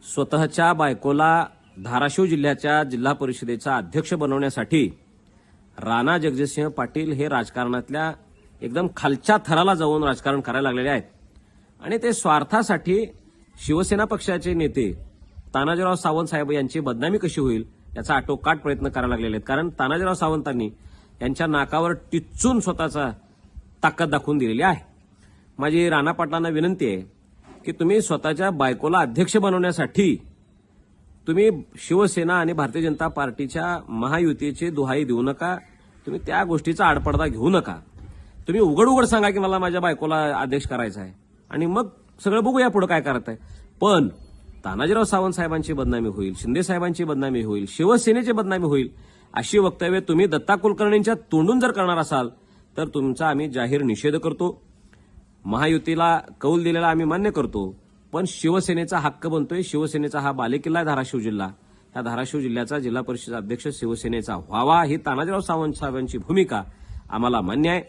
स्वतःच्या बायकोला धाराशिव जिल्ह्याच्या जिल्हा परिषदेचा अध्यक्ष बनवण्यासाठी राणा जगजितसिंह पाटील हे राजकारणातल्या एकदम खालच्या थराला जाऊन राजकारण करायला लागलेले आहेत आणि ते स्वार्थासाठी शिवसेना पक्षाचे नेते तानाजीराव सावंत साहेब यांची बदनामी कशी होईल याचा आटोकाट प्रयत्न करायला लागलेले आहेत. कारण तानाजीराव सावंतांनी यांच्या नाकावर टिच्चून स्वतःचा ताकद दाखवून दिलेली आहे. माझी राणा पाटलांना विनंती आहे की तुम्ही स्वतःच्या बायकोला अध्यक्ष बनवण्यासाठी तुम्ही शिवसेना आणि भारतीय जनता पार्टीच्या महायुतीची दुहाई देऊ नका. तुम्ही त्या गोष्टीचा आडपडदा घेऊ नका. तुम्ही उघड उघड सांगा की मला माझ्या बायकोला अध्यक्ष करायचं आहे आणि मग सगळं बघूया पुढे काय करत आहे. पण तानाजीराव सावंत साहेबांची बदनामी होईल, शिंदे साहेबांची बदनामी होईल, शिवसेनेची बदनामी होईल अशी वक्तव्य तुम्ही दत्ता कुलकर्णींच्या तोंडून जर करणार असाल तर तुमचा आम्ही जाहीर निषेध करतो. महायुतीला कौल दिलेला आम्ही मान्य करतो, पण शिवसेनेचा हक्क बनतोय. शिवसेनेचा हा बालेकिल्ला आहे धाराशिव जिल्हा. या धाराशिव जिल्ह्याचा जिल्हा परिषद अध्यक्ष शिवसेनेचा व्हावा ही तानाजीराव सावंत साहेबांची भूमिका आम्हाला मान्य आहे.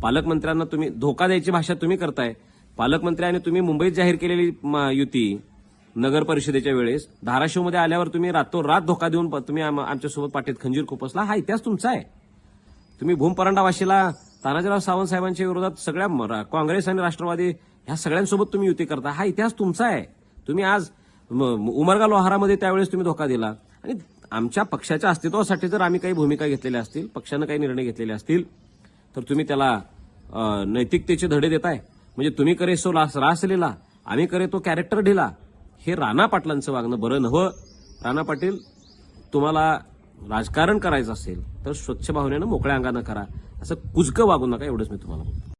पालकमंत्र्यांना तुम्ही धोका द्यायची भाषा तुम्ही करताय. पालकमंत्र्यांनी तुम्ही मुंबईत जाहीर केलेली युती नगर परिषदेच्या वेळेस धाराशिवमध्ये आल्यावर तुम्ही रातोरात धोका देऊन तुम्ही आमच्यासोबत पाठीत खंजीर खुपसला. हा इतिहास तुमचा आहे. तुम्ही भूमपरांडावाशीला तानाजीराव सावंत साहेबांच्या विरोधात सगळ्या काँग्रेस आणि राष्ट्रवादी ह्या सगळ्यांसोबत तुम्ही युती करता. हा इतिहास तुमचा आहे. तुम्ही आज उमरगा लोहारामध्ये त्यावेळेस तुम्ही धोका दिला आणि आमच्या पक्षाच्या अस्तित्वासाठी जर आम्ही काही भूमिका घेतलेल्या असतील, पक्षानं काही निर्णय घेतलेले असतील तर तुम्ही त्याला नैतिकतेचे धडे देताय. म्हणजे तुम्ही करे सो रास लिहिला, आम्ही करे तो कॅरेक्टर ढिला. हे राणा पाटलांचं वागणं बरं नव्हं. राणा पाटील, तुम्हाला राजकारण करायचं असेल तर स्वच्छ भावनेनं मोकळ्या अंगानं करा. असं कुजकं वागू नका, एवढंच मी तुम्हाला बोलतो.